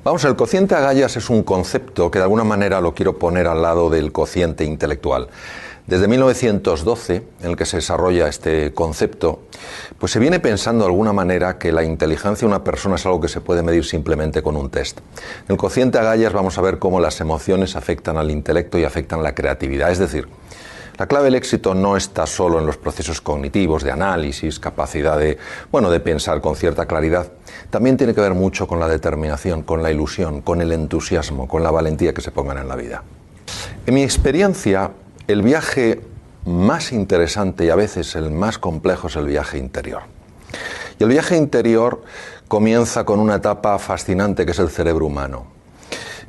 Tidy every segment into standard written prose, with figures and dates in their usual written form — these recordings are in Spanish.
Vamos, el cociente agallas es un concepto que de alguna manera lo quiero poner al lado del cociente intelectual. Desde 1912, en el que se desarrolla este concepto, pues se viene pensando de alguna manera que la inteligencia de una persona es algo que se puede medir simplemente con un test. En el cociente agallas vamos a ver cómo las emociones afectan al intelecto y afectan la creatividad. Es decir, la clave del éxito no está solo en los procesos cognitivos, de análisis, capacidad de pensar con cierta claridad. También tiene que ver mucho con la determinación, con la ilusión, con el entusiasmo, con la valentía que se pongan en la vida. En mi experiencia, el viaje más interesante y a veces el más complejo es el viaje interior. Y el viaje interior comienza con una etapa fascinante que es el cerebro humano.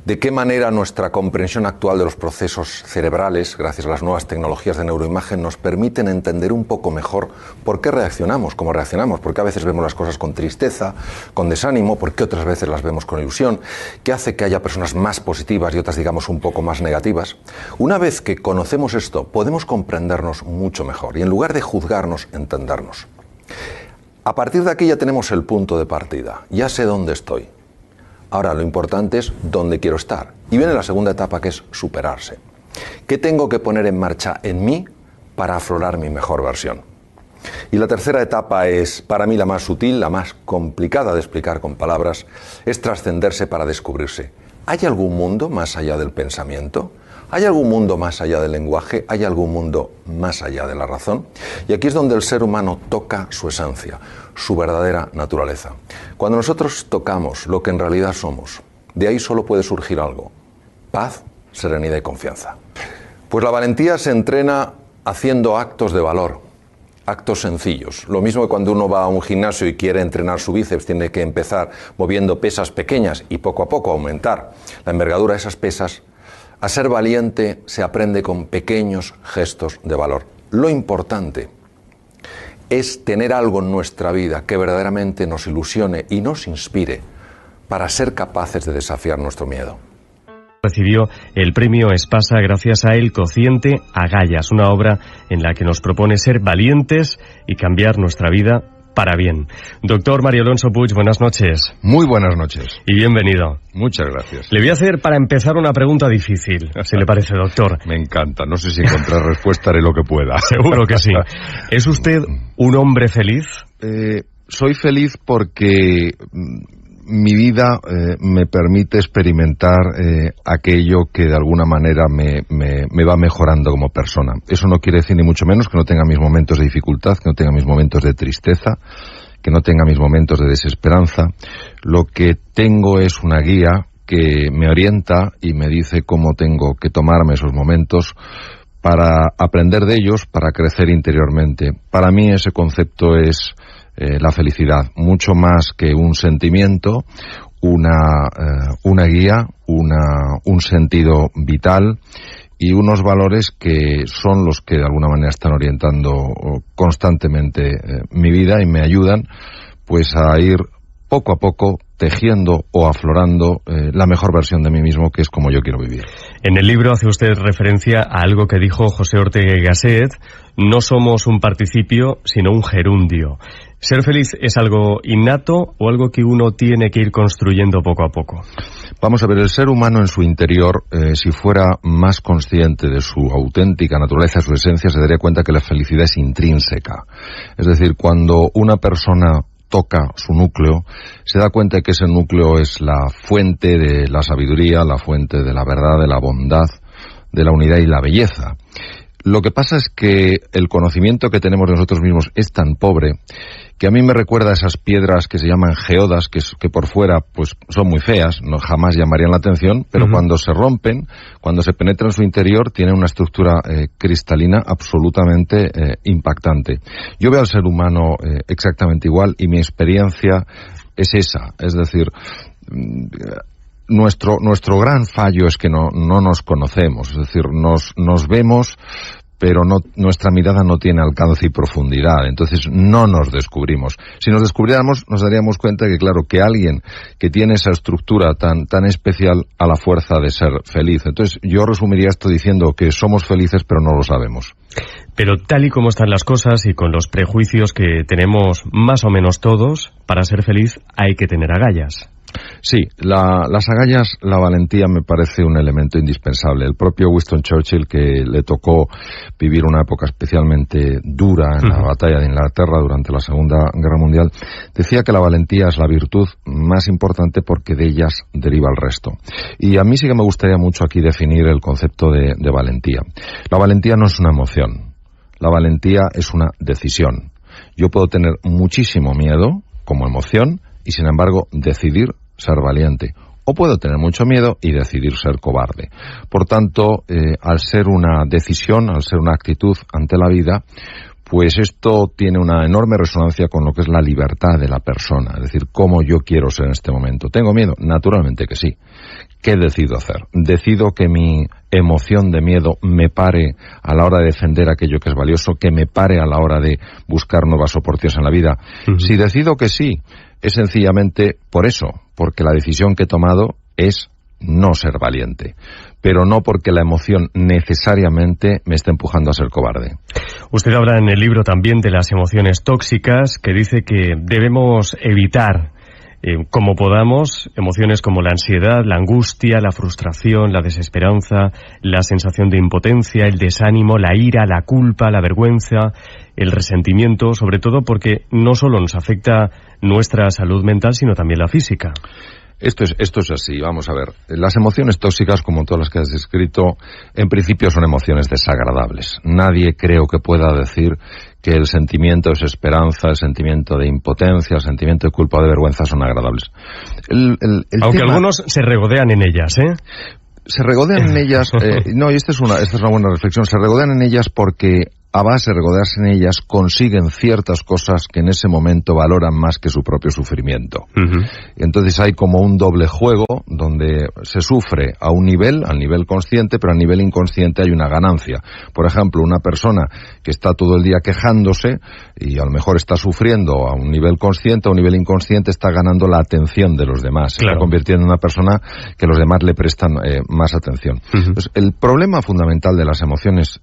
De qué manera nuestra comprensión actual de los procesos cerebrales, gracias a las nuevas tecnologías de neuroimagen, nos permiten entender un poco mejor por qué reaccionamos, cómo reaccionamos, por qué a veces vemos las cosas con tristeza, con desánimo, por qué otras veces las vemos con ilusión, qué hace que haya personas más positivas y otras, digamos, un poco más negativas. Una vez que conocemos esto, podemos comprendernos mucho mejor y en lugar de juzgarnos, entendernos. A partir de aquí ya tenemos el punto de partida, ya sé dónde estoy. Ahora, lo importante es dónde quiero estar. Y viene la segunda etapa, que es superarse. ¿Qué tengo que poner en marcha en mí para aflorar mi mejor versión? Y la tercera etapa es, para mí, la más sutil, la más complicada de explicar con palabras, es trascenderse para descubrirse. ¿Hay algún mundo más allá del pensamiento? ¿Hay algún mundo más allá del lenguaje? ¿Hay algún mundo más allá de la razón? Y aquí es donde el ser humano toca su esencia, su verdadera naturaleza. Cuando nosotros tocamos lo que en realidad somos, de ahí solo puede surgir algo: paz, serenidad y confianza. Pues la valentía se entrena haciendo actos de valor, actos sencillos. Lo mismo que cuando uno va a un gimnasio y quiere entrenar su bíceps, tiene que empezar moviendo pesas pequeñas y poco a poco aumentar la envergadura de esas pesas. A ser valiente se aprende con pequeños gestos de valor. Lo importante es tener algo en nuestra vida que verdaderamente nos ilusione y nos inspire para ser capaces de desafiar nuestro miedo. Recibió el premio Espasa gracias a El cociente agallas, una obra en la que nos propone ser valientes y cambiar nuestra vida para bien. Doctor Mario Alonso Puig, buenas noches. Muy buenas noches. Y bienvenido. Muchas gracias. Le voy a hacer, para empezar, una pregunta difícil, si le parece, doctor. Me encanta. No sé si encontrar respuesta, haré lo que pueda. Seguro que sí. ¿Es usted un hombre feliz? Soy feliz porque mi vida me permite experimentar aquello que de alguna manera me va mejorando como persona. Eso no quiere decir ni mucho menos que no tenga mis momentos de dificultad, que no tenga mis momentos de tristeza, que no tenga mis momentos de desesperanza. Lo que tengo es una guía que me orienta y me dice cómo tengo que tomarme esos momentos para aprender de ellos, para crecer interiormente. Para mí ese concepto es la felicidad, mucho más que un sentimiento, una guía, un sentido vital y unos valores que son los que de alguna manera están orientando constantemente mi vida y me ayudan pues a ir poco a poco tejiendo o aflorando la mejor versión de mí mismo, que es como yo quiero vivir. En el libro hace usted referencia a algo que dijo José Ortega y Gasset: no somos un participio, sino un gerundio. ¿Ser feliz es algo innato o algo que uno tiene que ir construyendo poco a poco? Vamos a ver, el ser humano en su interior, si fuera más consciente de su auténtica naturaleza, su esencia, se daría cuenta que la felicidad es intrínseca. Es decir, cuando una persona toca su núcleo, se da cuenta de que ese núcleo es la fuente de la sabiduría, la fuente de la verdad, de la bondad, de la unidad y la belleza. Lo que pasa es que el conocimiento que tenemos de nosotros mismos es tan pobre que a mí me recuerda a esas piedras que se llaman geodas, que por fuera pues son muy feas, no jamás llamarían la atención, pero cuando se rompen, cuando se penetra en su interior, tienen una estructura cristalina absolutamente impactante. Yo veo al ser humano exactamente igual y mi experiencia es esa, es decir, nuestro gran fallo es que no nos conocemos, es decir, nos vemos, pero nuestra mirada no tiene alcance y profundidad, entonces no nos descubrimos. Si nos descubriéramos, nos daríamos cuenta que, claro, que alguien que tiene esa estructura tan especial a la fuerza de ser feliz. Entonces yo resumiría esto diciendo que somos felices, pero no lo sabemos. Pero tal y como están las cosas y con los prejuicios que tenemos más o menos todos, para ser feliz hay que tener agallas. Sí, las agallas, la valentía me parece un elemento indispensable. El propio Winston Churchill, que le tocó vivir una época especialmente dura en la batalla de Inglaterra durante la Segunda Guerra Mundial, decía que la valentía es la virtud más importante porque de ellas deriva el resto. Y a mí sí que me gustaría mucho aquí definir el concepto de valentía. La valentía no es una emoción. La valentía es una decisión. Yo puedo tener muchísimo miedo como emoción y, sin embargo, decidir ser valiente. O puedo tener mucho miedo y decidir ser cobarde. Por tanto, al ser una decisión, al ser una actitud ante la vida, pues esto tiene una enorme resonancia con lo que es la libertad de la persona. Es decir, cómo yo quiero ser en este momento. ¿Tengo miedo? Naturalmente que sí. ¿Qué decido hacer? ¿Decido que mi emoción de miedo me pare a la hora de defender aquello que es valioso, que me pare a la hora de buscar nuevas oportunidades en la vida? Si decido que sí, es sencillamente por eso, porque la decisión que he tomado es no ser valiente, pero no porque la emoción necesariamente me esté empujando a ser cobarde. Usted habla en el libro también de las emociones tóxicas, que dice que debemos evitar como podamos, emociones como la ansiedad, la angustia, la frustración, la desesperanza, la sensación de impotencia, el desánimo, la ira, la culpa, la vergüenza, el resentimiento, sobre todo porque no solo nos afecta nuestra salud mental, sino también la física. Esto es así, vamos a ver. Las emociones tóxicas, como todas las que has descrito, en principio son emociones desagradables. Nadie creo que pueda decir que el sentimiento de desesperanza, el sentimiento de impotencia, el sentimiento de culpa o de vergüenza son agradables. Aunque algunos se regodean en ellas, ¿eh? Se regodean en ellas, no, y esta es una buena reflexión, se regodean en ellas porque a base de regodearse en ellas consiguen ciertas cosas que en ese momento valoran más que su propio sufrimiento. Entonces hay como un doble juego donde se sufre a un nivel, al nivel consciente, pero a nivel inconsciente hay una ganancia. Por ejemplo, una persona que está todo el día quejándose y a lo mejor está sufriendo a un nivel consciente, a un nivel inconsciente está ganando la atención de los demás. Se está convirtiendo en una persona que los demás le prestan más atención. Entonces, el problema fundamental de las emociones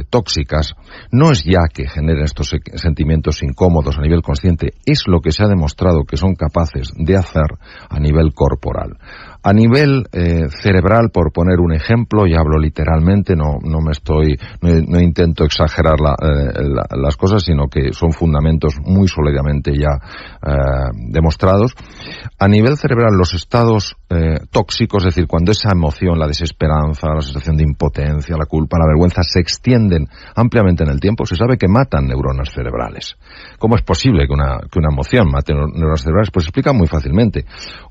tóxicas no es ya que generen estos sentimientos incómodos a nivel consciente, es lo que se ha demostrado que son capaces de hacer a nivel corporal. A nivel cerebral, por poner un ejemplo, y hablo literalmente, no intento exagerar las cosas, sino que son fundamentos muy sólidamente ya demostrados. A nivel cerebral, los estados tóxicos, es decir, cuando esa emoción, la desesperanza, la sensación de impotencia, la culpa, la vergüenza, se extienden ampliamente en el tiempo, se sabe que matan neuronas cerebrales. ¿Cómo es posible que una emoción mate neuronas cerebrales? Pues se explica muy fácilmente.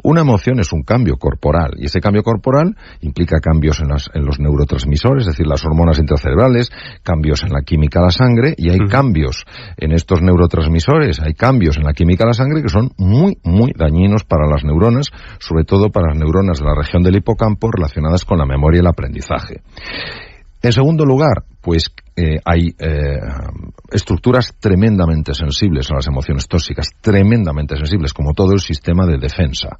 Una emoción es un cambio corporal, y ese cambio corporal implica cambios en los neurotransmisores, es decir, las hormonas intracerebrales, cambios en la química de la sangre, y hay cambios en estos neurotransmisores, hay cambios en la química de la sangre que son muy, muy dañinos para las neuronas, sobre todo para las neuronas de la región del hipocampo relacionadas con la memoria y el aprendizaje. En segundo lugar, pues hay estructuras tremendamente sensibles a las emociones tóxicas, tremendamente sensibles, como todo el sistema de defensa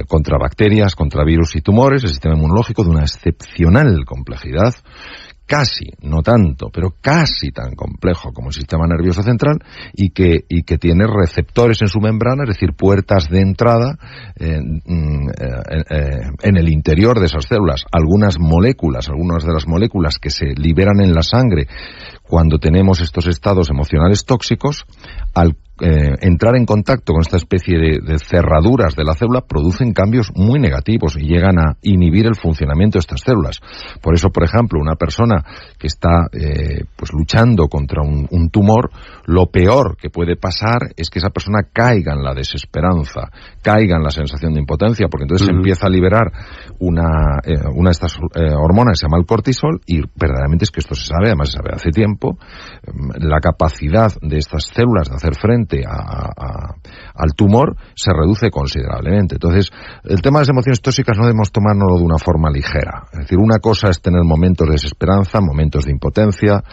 contra bacterias, contra virus y tumores, el sistema inmunológico de una excepcional complejidad, casi, no tanto, pero casi tan complejo como el sistema nervioso central, y que tiene receptores en su membrana, es decir, puertas de entrada en el interior de esas células. Algunas de las moléculas que se liberan en la sangre cuando tenemos estos estados emocionales tóxicos, al entrar en contacto con esta especie de cerraduras de la célula, producen cambios muy negativos y llegan a inhibir el funcionamiento de estas células. Por eso, por ejemplo, una persona que está pues luchando contra un tumor, lo peor que puede pasar es que esa persona caiga en la desesperanza, caiga en la sensación de impotencia, porque entonces se empieza a liberar una de estas hormonas que se llama el cortisol, y verdaderamente es que esto se sabe, además se sabe hace tiempo, la capacidad de estas células de hacer frente al tumor se reduce considerablemente. Entonces, el tema de las emociones tóxicas no debemos tomárnoslo de una forma ligera. Es decir, una cosa es tener momentos de desesperanza, momentos de impotencia,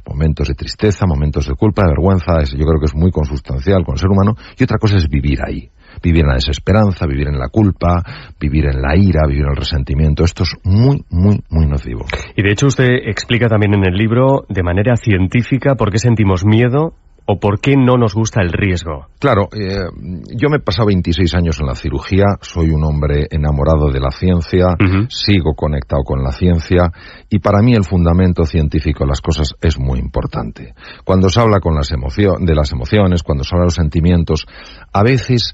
momentos de tristeza, momentos de culpa, de vergüenza, yo creo que es muy consustancial con el ser humano, y otra cosa es vivir ahí. Vivir en la desesperanza, vivir en la culpa, vivir en la ira, vivir en el resentimiento. Esto es muy, muy, muy nocivo. Y de hecho usted explica también en el libro, de manera científica, por qué sentimos miedo o por qué no nos gusta el riesgo? Claro, yo me he pasado 26 años en la cirugía, soy un hombre enamorado de la ciencia, sigo conectado con la ciencia y para mí el fundamento científico de las cosas es muy importante. Cuando se habla de las emociones, cuando se habla de los sentimientos, a veces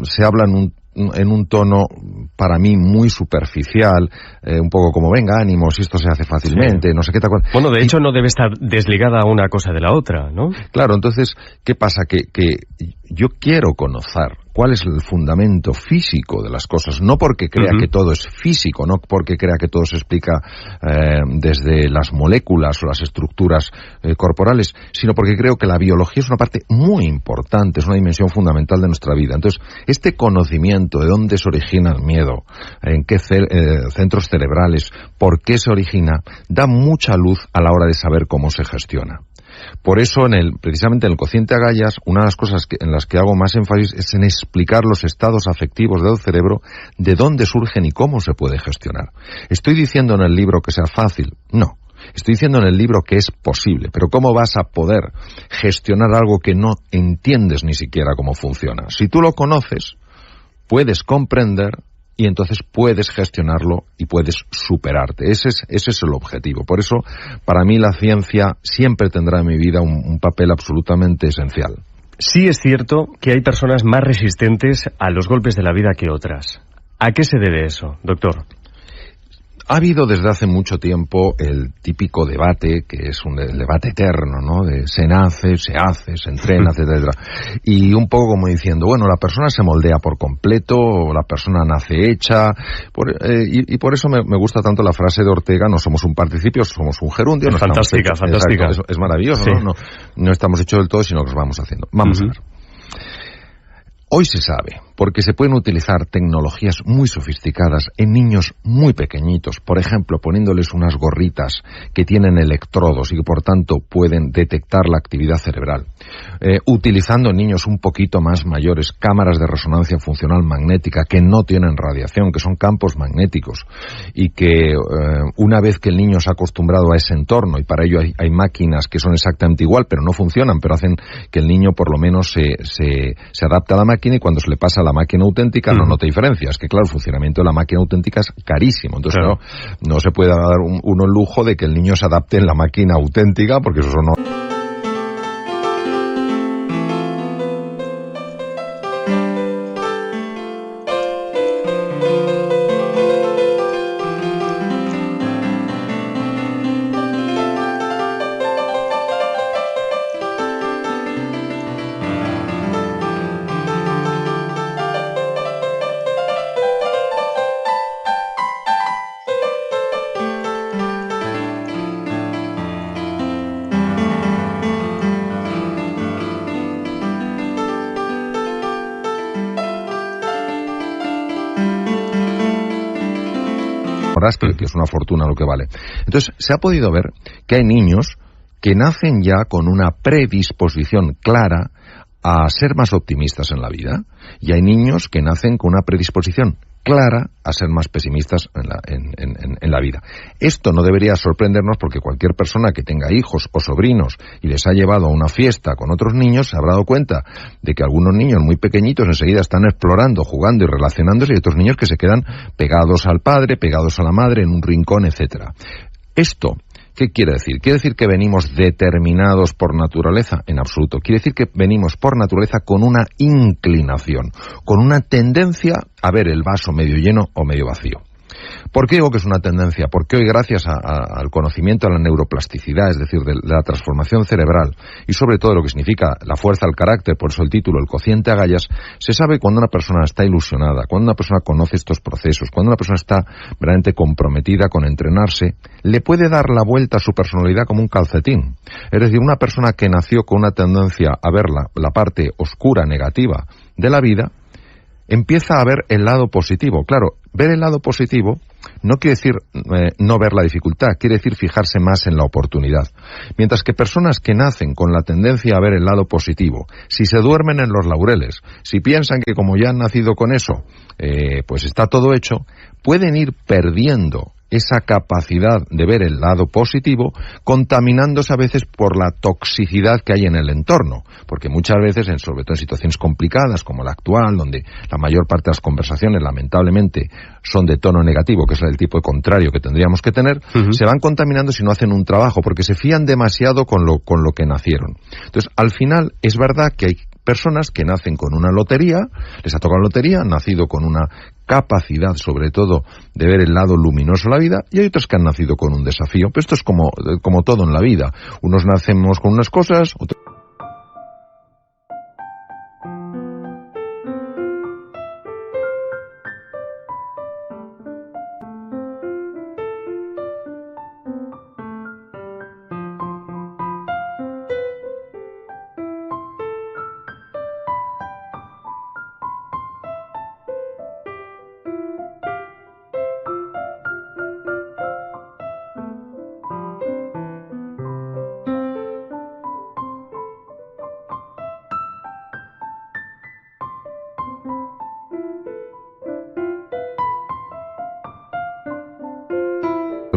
se habla en un tono para mí muy superficial, un poco como venga, ánimo, si esto se hace fácilmente, no sé qué tal. Bueno, de hecho no debe estar desligada una cosa de la otra, ¿no? Claro, entonces, ¿qué pasa? Que yo quiero conocer cuál es el fundamento físico de las cosas, no porque crea que todo es físico, no porque crea que todo se explica desde las moléculas o las estructuras corporales, sino porque creo que la biología es una parte muy importante, es una dimensión fundamental de nuestra vida. Entonces, este conocimiento de dónde se origina el miedo, en qué centros cerebrales, por qué se origina, da mucha luz a la hora de saber cómo se gestiona. Por eso, precisamente en el cociente Agallas, una de las cosas en las que hago más énfasis es en explicar los estados afectivos del cerebro, de dónde surgen y cómo se puede gestionar. ¿Estoy diciendo en el libro que sea fácil? No. Estoy diciendo en el libro que es posible, pero ¿cómo vas a poder gestionar algo que no entiendes ni siquiera cómo funciona? Si tú lo conoces, puedes comprender y entonces puedes gestionarlo y puedes superarte. Ese es el objetivo. Por eso, para mí la ciencia siempre tendrá en mi vida un papel absolutamente esencial. Sí es cierto que hay personas más resistentes a los golpes de la vida que otras. ¿A qué se debe eso, doctor? Ha habido desde hace mucho tiempo el típico debate, que es un debate eterno, ¿no? De se nace, se hace, se entrena, etcétera. Y un poco como diciendo, bueno, la persona se moldea por completo, o la persona nace hecha, y por eso me gusta tanto la frase de Ortega, no somos un participio, somos un gerundio. Es fantástica, fantástica. Exacto, es maravilloso, sí. No estamos hechos del todo, sino que nos vamos haciendo. Vamos a ver. Hoy se sabe, porque se pueden utilizar tecnologías muy sofisticadas en niños muy pequeñitos, por ejemplo, poniéndoles unas gorritas que tienen electrodos y que por tanto pueden detectar la actividad cerebral, utilizando en niños un poquito más mayores cámaras de resonancia funcional magnética que no tienen radiación, que son campos magnéticos y que una vez que el niño se ha acostumbrado a ese entorno, y para ello hay máquinas que son exactamente igual, pero no funcionan, pero hacen que el niño por lo menos se adapte a la máquina, y cuando se le pasa a la máquina auténtica no nota diferencia. Es que claro, el funcionamiento de la máquina auténtica es carísimo. Entonces claro, no se puede dar uno el lujo de que el niño se adapte en la máquina auténtica, porque eso no... que es una fortuna lo que vale. Entonces, se ha podido ver que hay niños que nacen ya con una predisposición clara a ser más optimistas en la vida, y hay niños que nacen con una predisposición clara a ser más pesimistas en la vida. Esto no debería sorprendernos, porque cualquier persona que tenga hijos o sobrinos y les ha llevado a una fiesta con otros niños se habrá dado cuenta de que algunos niños muy pequeñitos enseguida están explorando, jugando y relacionándose, y otros niños que se quedan pegados al padre, pegados a la madre, en un rincón, etcétera. Esto, ¿qué quiere decir? ¿Quiere decir que venimos determinados por naturaleza? En absoluto. Quiere decir que venimos por naturaleza con una inclinación, con una tendencia a ver el vaso medio lleno o medio vacío. ¿Por qué digo que es una tendencia? Porque hoy, gracias al conocimiento de la neuroplasticidad, es decir, de la transformación cerebral, y sobre todo lo que significa la fuerza del carácter, por eso el título, el cociente Agallas, se sabe cuando una persona está ilusionada, cuando una persona conoce estos procesos, cuando una persona está verdaderamente comprometida con entrenarse, le puede dar la vuelta a su personalidad como un calcetín. Es decir, una persona que nació con una tendencia a ver la parte oscura, negativa de la vida, empieza a ver el lado positivo. Claro, ver el lado positivo no quiere decir no ver la dificultad, quiere decir fijarse más en la oportunidad. Mientras que personas que nacen con la tendencia a ver el lado positivo, si se duermen en los laureles, si piensan que como ya han nacido con eso, pues está todo hecho, pueden ir perdiendo esa capacidad de ver el lado positivo, contaminándose a veces por la toxicidad que hay en el entorno, porque muchas veces, sobre todo en situaciones complicadas como la actual, donde la mayor parte de las conversaciones lamentablemente son de tono negativo, que es el tipo de contrario que tendríamos que tener, se van contaminando si no hacen un trabajo, porque se fían demasiado con lo que nacieron. Entonces, al final, es verdad que hay personas que nacen con una lotería, les ha tocado la lotería, han nacido con una capacidad, sobre todo, de ver el lado luminoso de la vida, y hay otros que han nacido con un desafío. Pero esto es como todo en la vida. Unos nacemos con unas cosas, otros...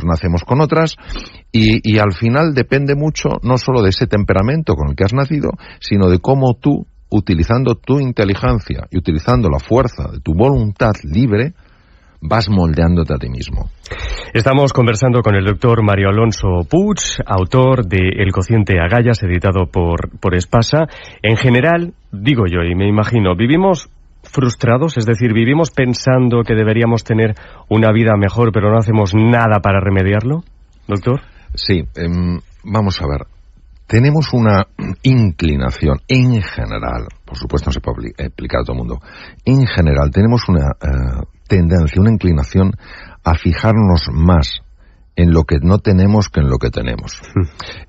nacemos con otras, y al final depende mucho no solo de ese temperamento con el que has nacido, sino de cómo tú, utilizando tu inteligencia y utilizando la fuerza de tu voluntad libre, vas moldeándote a ti mismo. Estamos conversando con el doctor Mario Alonso Puig, autor de El cociente Agallas, editado por Espasa. En general, digo yo y me imagino, vivimos frustrados, es decir, vivimos pensando que deberíamos tener una vida mejor, pero no hacemos nada para remediarlo, doctor. Sí, vamos a ver. Tenemos una inclinación, en general, por supuesto no se puede explicar a todo el mundo, en general tenemos una tendencia, una inclinación a fijarnos más en lo que no tenemos que en lo que tenemos,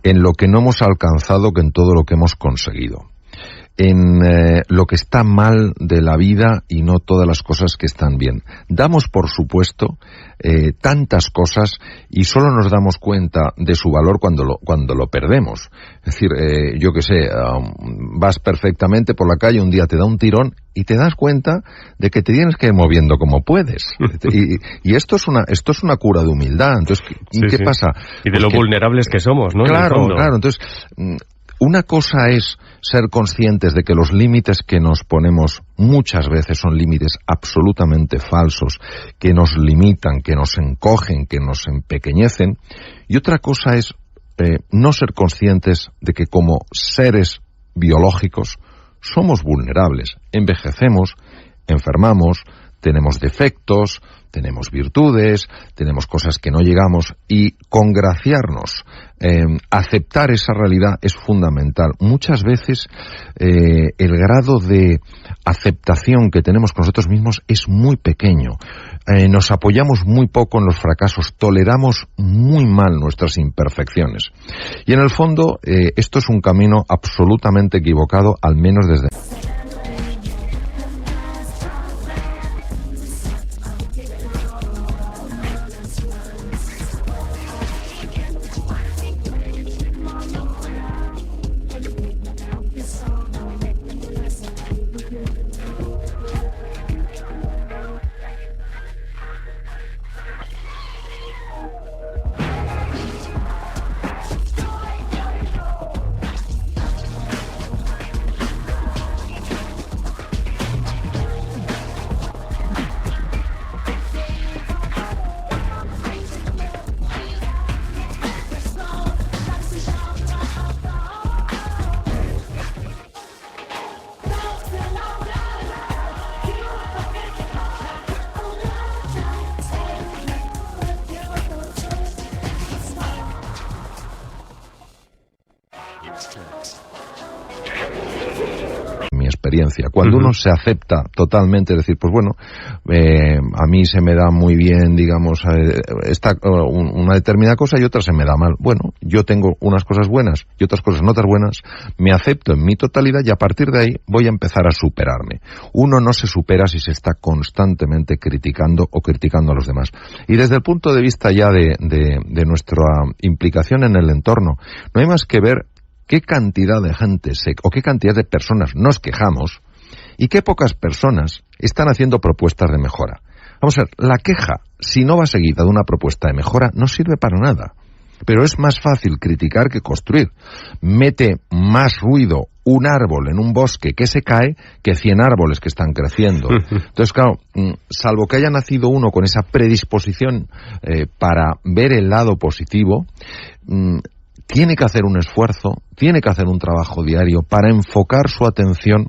en lo que no hemos alcanzado que en todo lo que hemos conseguido, en lo que está mal de la vida y no todas las cosas que están bien. Damos por supuesto tantas cosas y solo nos damos cuenta de su valor cuando lo perdemos. Es decir, yo qué sé, vas perfectamente por la calle, un día te da un tirón y te das cuenta de que te tienes que ir moviendo como puedes. Y esto es una cura de humildad. Entonces, ¿qué pasa? Y de lo vulnerables que somos, ¿no? Claro. Entonces, una cosa es ser conscientes de que los límites que nos ponemos muchas veces son límites absolutamente falsos, que nos limitan, que nos encogen, que nos empequeñecen. Y otra cosa es no ser conscientes de que como seres biológicos somos vulnerables, envejecemos, enfermamos, tenemos defectos, tenemos virtudes, tenemos cosas que no llegamos, y congraciarnos, aceptar esa realidad es fundamental. Muchas veces el grado de aceptación que tenemos con nosotros mismos es muy pequeño. Nos apoyamos muy poco en los fracasos, toleramos muy mal nuestras imperfecciones. Y en el fondo, esto es un camino absolutamente equivocado, al menos desde... experiencia. Cuando uno se acepta totalmente, es decir, pues bueno, a mí se me da muy bien, digamos, una determinada cosa y otra se me da mal. Bueno, yo tengo unas cosas buenas y otras cosas no tan buenas, me acepto en mi totalidad y a partir de ahí voy a empezar a superarme. Uno no se supera si se está constantemente criticando o criticando a los demás. Y desde el punto de vista ya de nuestra implicación en el entorno, no hay más que ver qué cantidad de gente o qué cantidad de personas nos quejamos y qué pocas personas están haciendo propuestas de mejora. Vamos a ver, la queja, si no va seguida de una propuesta de mejora, no sirve para nada. Pero es más fácil criticar que construir. Mete más ruido un árbol en un bosque que se cae que 100 árboles que están creciendo. Entonces, claro, salvo que haya nacido uno con esa predisposición para ver el lado positivo, tiene que hacer un esfuerzo, tiene que hacer un trabajo diario para enfocar su atención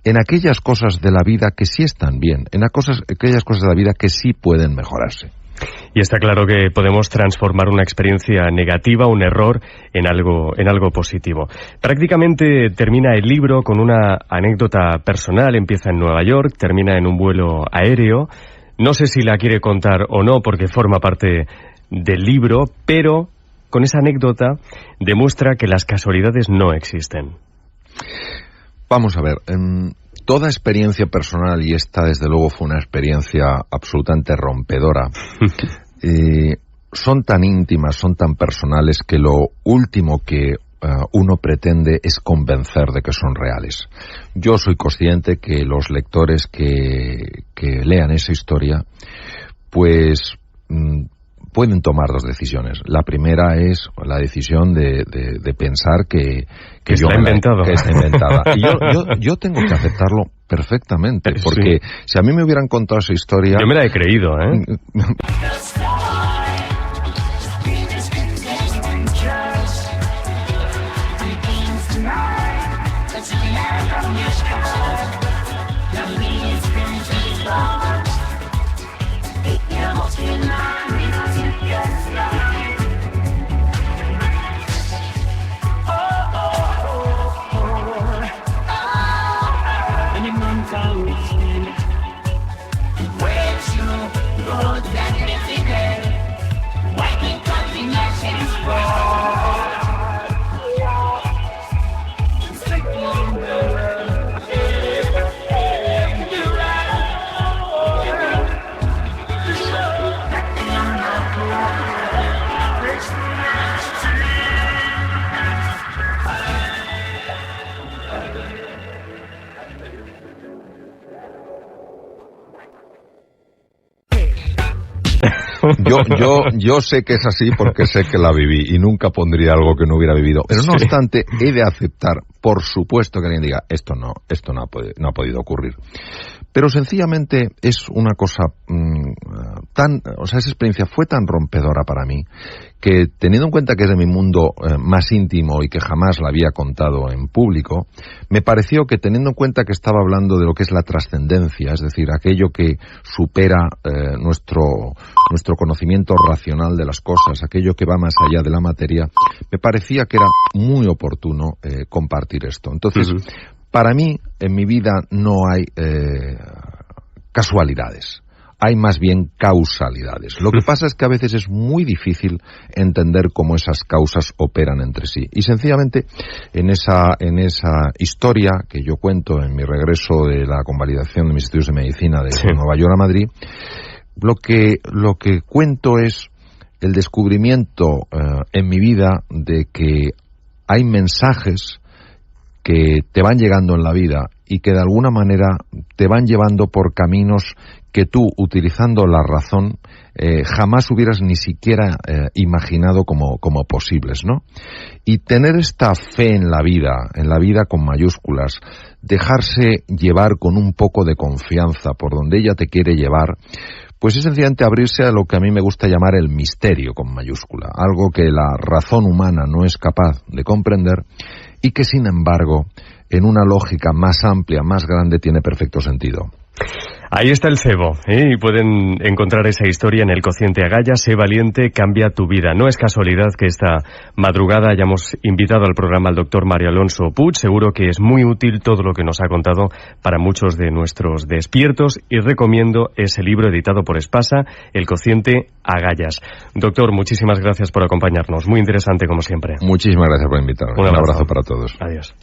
en aquellas cosas de la vida que sí están bien, en aquellas cosas de la vida que sí pueden mejorarse. Y está claro que podemos transformar una experiencia negativa, un error, en algo positivo. Prácticamente termina el libro con una anécdota personal. Empieza en Nueva York, termina en un vuelo aéreo. No sé si la quiere contar o no, porque forma parte del libro, pero con esa anécdota demuestra que las casualidades no existen. Vamos a ver, toda experiencia personal, y esta desde luego fue una experiencia absolutamente rompedora, son tan íntimas, son tan personales, que lo último que uno pretende es convencer de que son reales. Yo soy consciente que los lectores que lean esa historia, pues pueden tomar dos decisiones. La primera es la decisión de pensar que está inventada. Y yo tengo que aceptarlo perfectamente, porque si a mí me hubieran contado esa historia... Yo me la he creído, ¿eh? Yo sé que es así porque sé que la viví y nunca pondría algo que no hubiera vivido. Pero no obstante, he de aceptar, por supuesto, que alguien diga, esto no ha podido ocurrir. Pero sencillamente es una cosa esa experiencia fue tan rompedora para mí, que teniendo en cuenta que es de mi mundo más íntimo y que jamás la había contado en público, me pareció que, teniendo en cuenta que estaba hablando de lo que es la trascendencia, es decir, aquello que supera nuestro conocimiento racional de las cosas, aquello que va más allá de la materia, me parecía que era muy oportuno compartir esto. Entonces, para mí, en mi vida no hay casualidades. Hay más bien causalidades. Lo que pasa es que a veces es muy difícil entender cómo esas causas operan entre sí. Y sencillamente, en esa historia que yo cuento en mi regreso de la convalidación de mis estudios de medicina de Nueva York a Madrid, lo que cuento es el descubrimiento en mi vida de que hay mensajes que te van llegando en la vida y que de alguna manera te van llevando por caminos que tú, utilizando la razón, jamás hubieras ni siquiera imaginado como posibles, ¿no? Y tener esta fe en la vida con mayúsculas, dejarse llevar con un poco de confianza por donde ella te quiere llevar, pues es sencillamente abrirse a lo que a mí me gusta llamar el misterio con mayúscula, algo que la razón humana no es capaz de comprender y que, sin embargo, en una lógica más amplia, más grande, tiene perfecto sentido. Ahí está el cebo, y pueden encontrar esa historia en El Cociente Agallas. Sé valiente, cambia tu vida. No es casualidad que esta madrugada hayamos invitado al programa al doctor Mario Alonso Puig. Seguro que es muy útil todo lo que nos ha contado para muchos de nuestros despiertos, y recomiendo ese libro editado por Espasa, El Cociente Agallas. Doctor, muchísimas gracias por acompañarnos. Muy interesante como siempre. Muchísimas gracias por invitarme. Un abrazo para todos. Adiós.